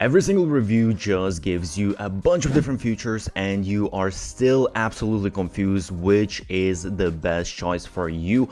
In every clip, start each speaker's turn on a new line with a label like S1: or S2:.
S1: Every single review just gives you a bunch of different features and you are still absolutely confused which is the best choice for you.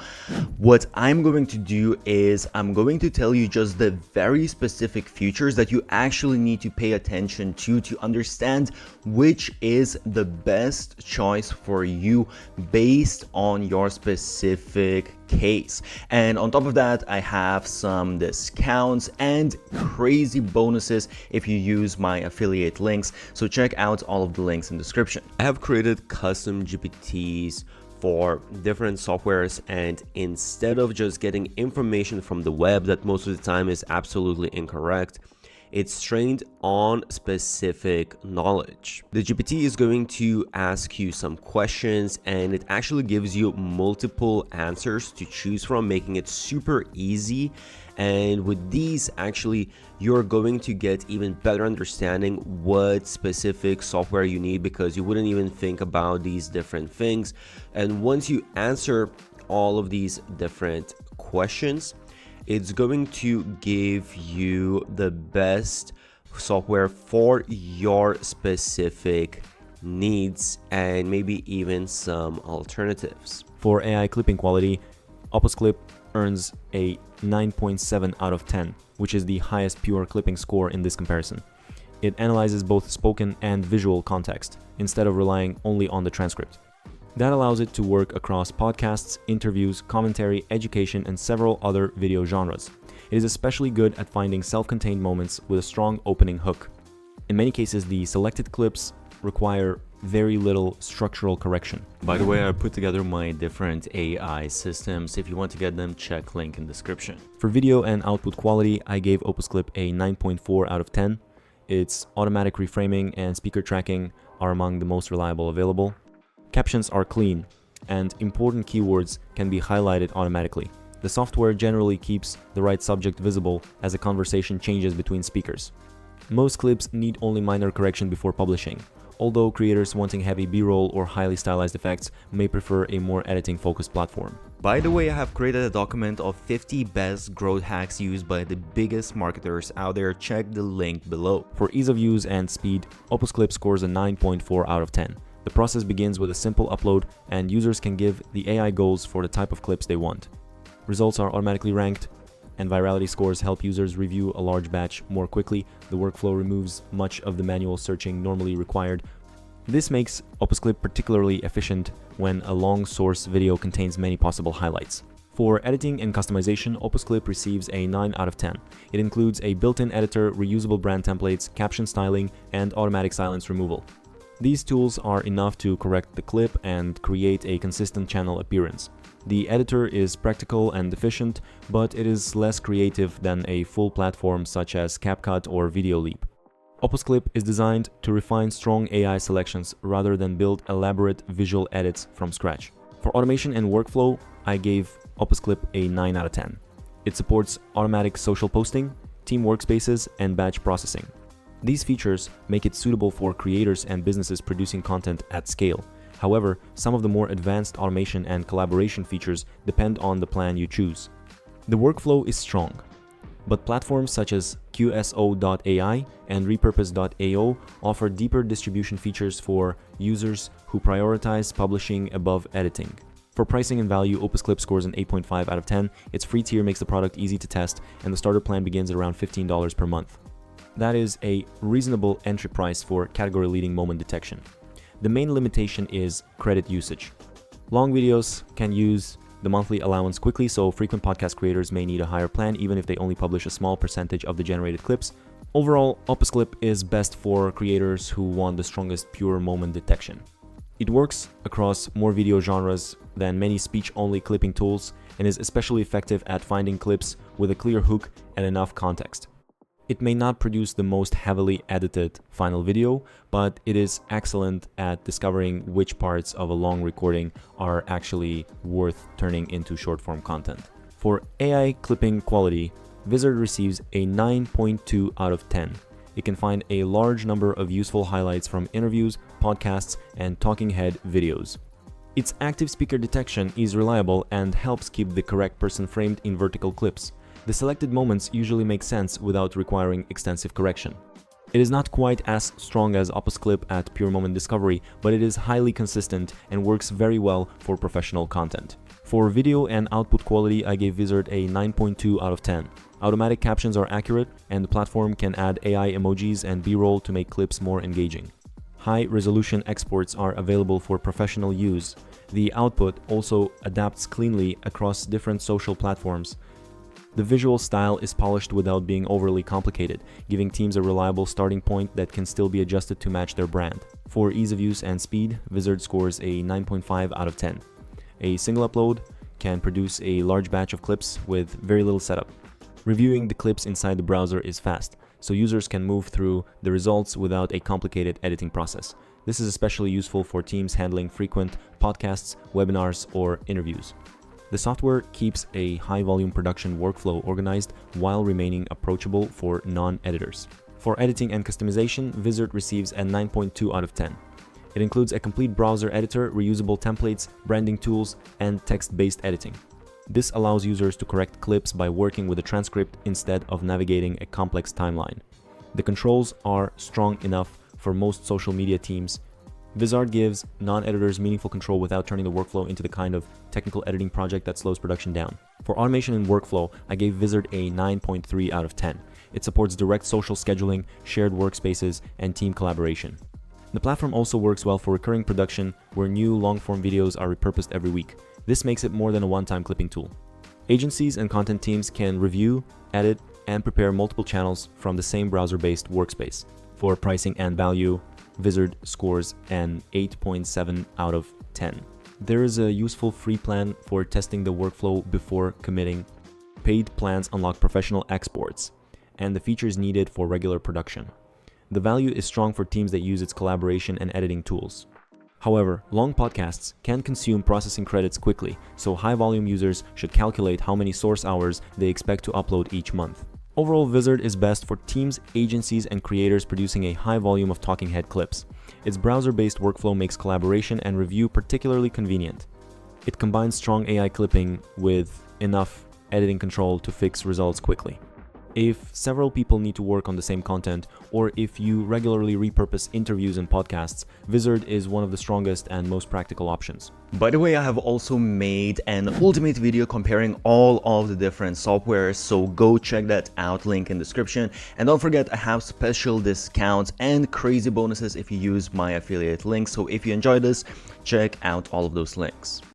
S1: What I'm going to do is I'm going to tell you just the very specific features that you actually need to pay attention to understand which is the best choice for you based on your specific case. And on top of that, I have some discounts and crazy bonuses if you use my affiliate links, so check out all of the links in the description. I have created custom GPTs for different softwares, and instead of just getting information from the web that most of the time is absolutely incorrect, it's trained on specific knowledge. The GPT is going to ask you some questions and it actually gives you multiple answers to choose from, making it super easy. And with these, actually, you're going to get even better understanding what specific software you need, because you wouldn't even think about these different things. And once you answer all of these different questions, it's going to give you the best software for your specific needs and maybe even some alternatives.
S2: For AI clipping quality, OpusClip earns a 9.7 out of 10, which is the highest pure clipping score in this comparison. It analyzes both spoken and visual context, instead of relying only on the transcript. That allows it to work across podcasts, interviews, commentary, education, and several other video genres. It is especially good at finding self-contained moments with a strong opening hook. In many cases, the selected clips require very little structural correction.
S1: By the way, I put together my different AI systems. If you want to get them, check link in description.
S2: For video and output quality, I gave OpusClip a 9.4 out of 10. Its automatic reframing and speaker tracking are among the most reliable available. Captions are clean, and important keywords can be highlighted automatically. The software generally keeps the right subject visible as a conversation changes between speakers. Most clips need only minor correction before publishing, although creators wanting heavy B-roll or highly stylized effects may prefer a more editing-focused platform.
S1: By the way, I have created a document of 50 best growth hacks used by the biggest marketers out there. Check the link below.
S2: For ease of use and speed, OpusClip scores a 9.4 out of 10. The process begins with a simple upload, and users can give the AI goals for the type of clips they want. Results are automatically ranked, and virality scores help users review a large batch more quickly. The workflow removes much of the manual searching normally required. This makes OpusClip particularly efficient when a long source video contains many possible highlights. For editing and customization, OpusClip receives a 9 out of 10. It includes a built-in editor, reusable brand templates, caption styling, and automatic silence removal. These tools are enough to correct the clip and create a consistent channel appearance. The editor is practical and efficient, but it is less creative than a full platform such as CapCut or VideoLeap. OpusClip is designed to refine strong AI selections rather than build elaborate visual edits from scratch. For automation and workflow, I gave OpusClip a 9 out of 10. It supports automatic social posting, team workspaces, and batch processing. These features make it suitable for creators and businesses producing content at scale. However, some of the more advanced automation and collaboration features depend on the plan you choose. The workflow is strong, but platforms such as QSO.ai and repurpose.io offer deeper distribution features for users who prioritize publishing above editing. For pricing and value, OpusClip scores an 8.5 out of 10. Its free tier makes the product easy to test, and the starter plan begins at around $15 per month. That is a reasonable entry price for category-leading moment detection. The main limitation is credit usage. Long videos can use the monthly allowance quickly, so frequent podcast creators may need a higher plan even if they only publish a small percentage of the generated clips. Overall, OpusClip is best for creators who want the strongest pure moment detection. It works across more video genres than many speech-only clipping tools and is especially effective at finding clips with a clear hook and enough context. It may not produce the most heavily edited final video, but it is excellent at discovering which parts of a long recording are actually worth turning into short-form content. For AI clipping quality, Vizard receives a 9.2 out of 10. It can find a large number of useful highlights from interviews, podcasts, and talking head videos. Its active speaker detection is reliable and helps keep the correct person framed in vertical clips. The selected moments usually make sense without requiring extensive correction. It is not quite as strong as OpusClip at pure moment discovery, but it is highly consistent and works very well for professional content. For video and output quality, I gave Vizard a 9.2 out of 10. Automatic captions are accurate, and the platform can add AI emojis and B-roll to make clips more engaging. High-resolution exports are available for professional use. The output also adapts cleanly across different social platforms. The visual style is polished without being overly complicated, giving teams a reliable starting point that can still be adjusted to match their brand. For ease of use and speed, Vizard scores a 9.5 out of 10. A single upload can produce a large batch of clips with very little setup. Reviewing the clips inside the browser is fast, so users can move through the results without a complicated editing process. This is especially useful for teams handling frequent podcasts, webinars, or interviews. The software keeps a high-volume production workflow organized while remaining approachable for non-editors. For editing and customization, Vizard receives a 9.2 out of 10. It includes a complete browser editor, reusable templates, branding tools, and text-based editing. This allows users to correct clips by working with a transcript instead of navigating a complex timeline. The controls are strong enough for most social media teams. Vizard gives non-editors meaningful control without turning the workflow into the kind of technical editing project that slows production down. For automation and workflow, I gave Vizard a 9.3 out of 10. It supports direct social scheduling, shared workspaces, and team collaboration. The platform also works well for recurring production, where new long-form videos are repurposed every week. This makes it more than a one-time clipping tool. Agencies and content teams can review, edit, and prepare multiple channels from the same browser-based workspace. For pricing and value, Vizard scores an 8.7 out of 10. There is a useful free plan for testing the workflow before committing. Paid plans unlock professional exports and the features needed for regular production. The value is strong for teams that use its collaboration and editing tools. However, long podcasts can consume processing credits quickly, so high-volume users should calculate how many source hours they expect to upload each month. Overall, Vizard is best for teams, agencies, and creators producing a high volume of talking head clips. Its browser-based workflow makes collaboration and review particularly convenient. It combines strong AI clipping with enough editing control to fix results quickly. If several people need to work on the same content, or if you regularly repurpose interviews and podcasts, Vizard is one of the strongest and most practical options.
S1: By the way, I have also made an ultimate video comparing all of the different softwares, so go check that out, link in description. And don't forget, I have special discounts and crazy bonuses if you use my affiliate link. So if you enjoyed this, check out all of those links.